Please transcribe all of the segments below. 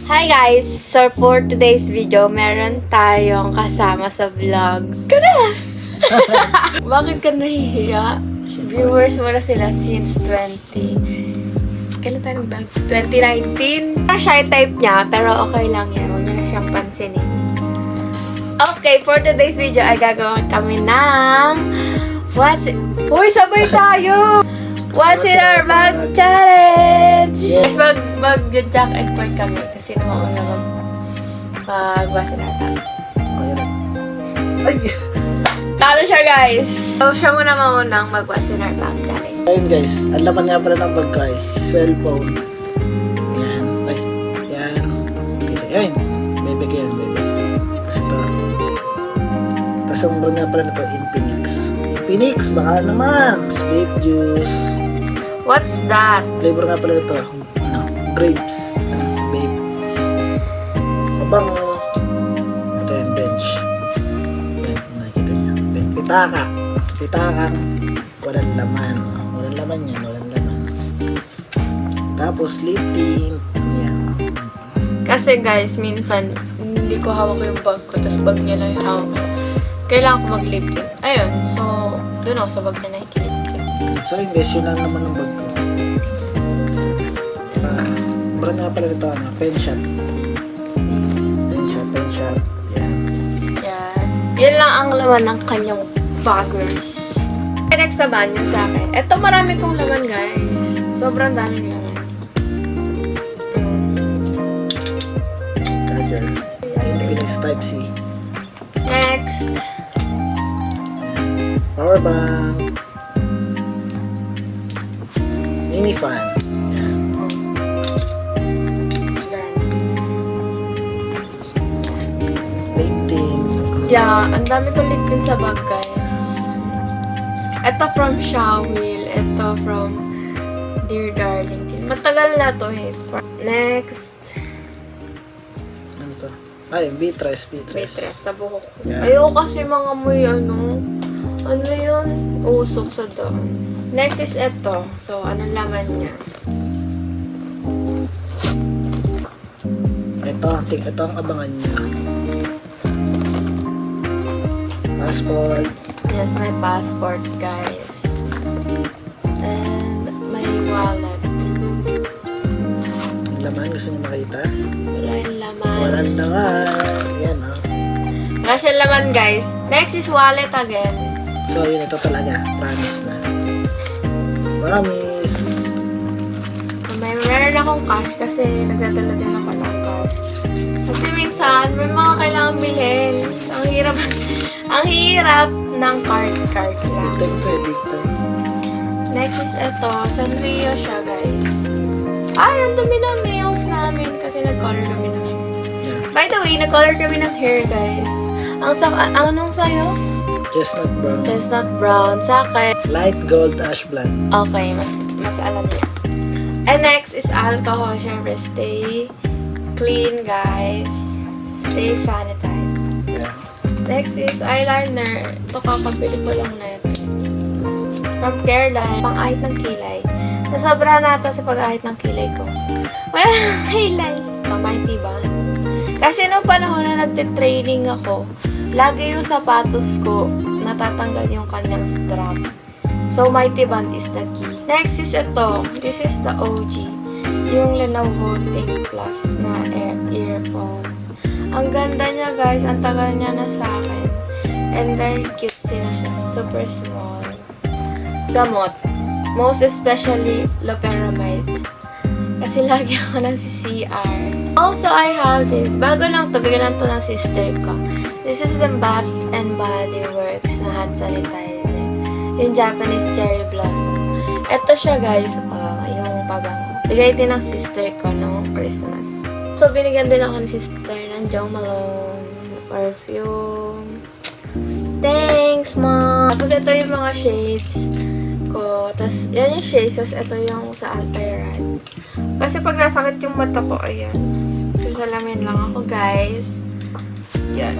Hi guys! So for today's video, meron tayong kasama sa vlog. Kada! Bakit ka nahihiya? Viewers mo na sila since 20. Kailan tayo nag-vlog? 2019? Shy type niya, pero okay lang yan. Huwag niyo na siyang pansinin. Okay, for today's video ay gagawin kami ng... Uy, sabay tayo! What's in our bag challenge? Yes, mag-jack and point kami kasi naman na mag-what's in our bag. Ay! Talo siya, guys! So, siya muna maunang mag-what's in our bag challenge. Ayun guys, ang laman nga pala ng bag ko ay cellphone. Yan. Ay, yan. Ayun. Bebe ko yan, bebe. Kasi ito. Tapos ang brand nga pala nito, Infinix. Infinix, baka naman. Vape juice. What's that? Flavor nga pala nito, grapes. Vape. Mabango. Ito yan, bench. Yan, nakikita niyo. Pitaka. Pitakang walang laman. Walang laman yan, walang laman. Tapos lip tint. Yan. Kasi guys, minsan, hindi ko hawak yung bag ko, tapos bag niya lang yung hawak ko. Kailangan ko mag-lip tint. Ayun, so, doon ako sa bag na nakikilip tint. So yun guys, yun lang naman ng bag ko. Brand nga pala nito, pen shop. Pen shop. Yan. Yan. Yan lang ang laman ng kanyang baggers. Next naman yun sa akin. Ito marami tong laman guys. Sobrang daming laman. Charger. Infinix Type-C. Next. Power bank. Mini fan. Yan. Painting. Yeah, ang dami kong lip tint sa bag guys. Ito from Shawil. Ito from Dear Darling. Matagal na to eh. Next. Ano to? Ay, Beatrice. Beatrice sa buhok ko. Yeah. Ayoko kasi mga may ano yun? Usok sa doon. Next is ito. So, anong laman niya? Ito ang abangan niya. Passport. Yes, my passport, guys. And my wallet. Ang laman, gusto niyo makita? Wala yung laman. Walang laman. Yan, oh. Wala siyang laman, guys. Next is wallet again. So, yun, ito talaga. Promise na. Promise. Meron akong cash kasi nagdadala din ako ng cash. Kasi minsan, may mga kailangan bilhin. Ang hirap ng card Big lang. time to eh, big time. Next is ito. Sanrio siya, guys. Ay, ang dami ng nails namin kasi nag-color kami ng hair. Yeah. By the way, nag-color kami ng hair, guys. Anong sa'yo? Chestnut brown. Chestnut brown. Sa akin, Light gold ash blonde. okay, mas alam niya. And next is alcohol. Siyempre, stay clean, guys. Stay sanitized. Yeah. Next is eyeliner. Ito kakabili ko lang na ito. From Careline. Pang-ahit ng kilay. Nasobra na ito sa pag-ahit ng kilay ko. Wala nang kilay. Mighty Band. Kasi nung panahon na nagte-training ako, lagi yung sapatos ko, natatanggal yung kanyang strap. So, Mighty Band is the key. Next is ito. This is the OG. Yung Lenovo Think Plus na earphones. Ang ganda niya, guys. Ang tagal niya na sa akin. And very cute na siya. Super small. Gamot. Most especially, loperamide. Kasi lagi ako nasi-CR. Also, I have this. Bago lang to. Bigyan lang to ng sister ko. This is the Bath and Body Works na hand sanitizer. Yung Japanese cherry blossom. Ito siya, guys. Yung pabango. Bigay din ng sister ko noong Christmas. So, binigyan din ako ni sister ng Jo Malone perfume. Thanks, Mom! Tapos, ito yung mga shades ko. Tapos, yan yung shades. Tapos, ito yung sa anti-rat. Kasi pag nasakit yung mata ko, ayan. Salamin lang ako, guys. Yan.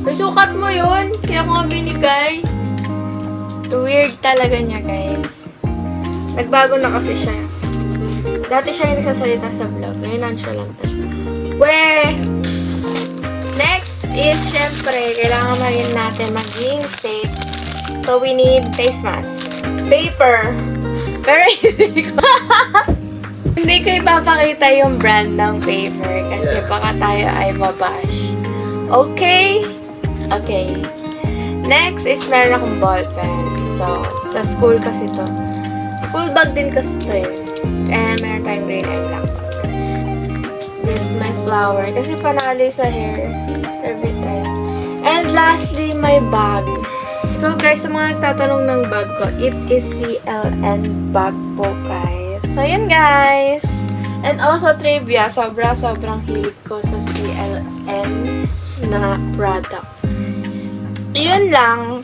May sukat mo yun. Kaya ko nga binigay. Weird talaga niya, guys. Nagbago na kasi siya. Dati siya yung nagsasalita sa vlog. May nonchalant na siya. Where? Next is, syempre, kailangan na rin natin maging safe. So, we need face mask. Paper. Pero hindi ko ipapakita yung brand ng paper kasi baka tayo ay mabash. Okay? Okay. Next is meron akong ballpen. So, sa school kasi to. School bag din kasi to eh. And meron tayong green and black bag. This is my flower. Kasi panali sa hair. Every time. And lastly, my bag. So guys, sa mga nagtatanong ng bag ko, it is CLN bag po guys. So yun guys. And also trivia, sobrang hilig ko sa CLN na product. Yun lang.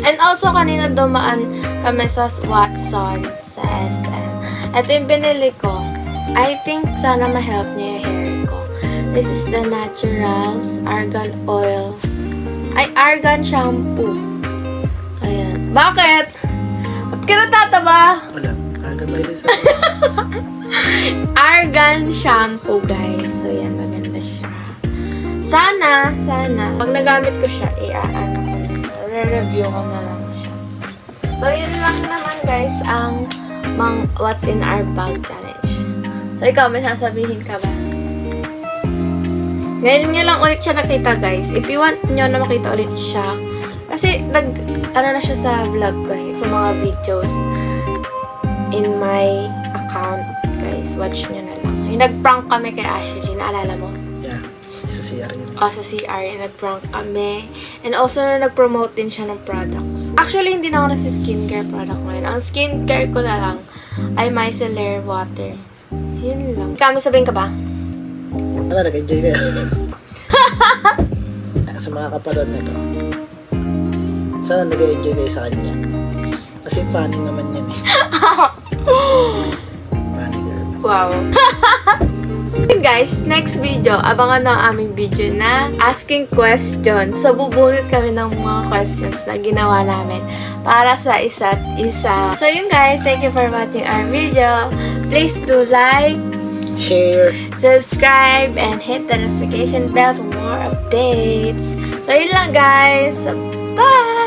And also kanina dumaan kami sa Watson sa SM. Ito yung binili ko. I think sana ma-help niya yung hair ko. This is the Naturals Argan Oil. Ay, Argan Shampoo. Ayan. Bakit? Ba't ka natataba? Wala. Argan Oil is Argan Shampoo, guys. So, yan. Maganda siya. Sana. Pag nagamit ko siya, i-ano ko na. Re-review ko na lang siya. So, yun lang naman, guys, ang What's in Our Bag Challenge. So, ikaw, may sasabihin ka ba? Ngayon nyo lang ulit siya nakita, guys. If you want nyo na makita ulit siya, kasi na siya sa vlog ko eh, sa mga videos in my account, guys. Watch nyo na lang. Yung nag-prank kami kay Ashley, naalala mo? Yeah. Sa CR yun. Sa CR, nag-prank kami. And also, nag-promote din siya ng products. Actually, hindi na ako nagsi-skincare product ngayon. Ang skincare ko na lang ay micellar water. Yun lang. Kami sabihin ka ba? Ano, nag-enjoy kayo? Sa mga kapanood nito, sana nag-enjoy kayo sa kanya. Kasi funny naman yan eh. Funny girl. Wow. Guys, next video, abangan na ang aming video na asking questions. So, bubunot kami ng mga questions na ginawa namin para sa isa't isa. So, yun guys, thank you for watching our video. Please do like, Share. subscribe, and hit the notification bell for more updates. So, yun lang guys. Bye!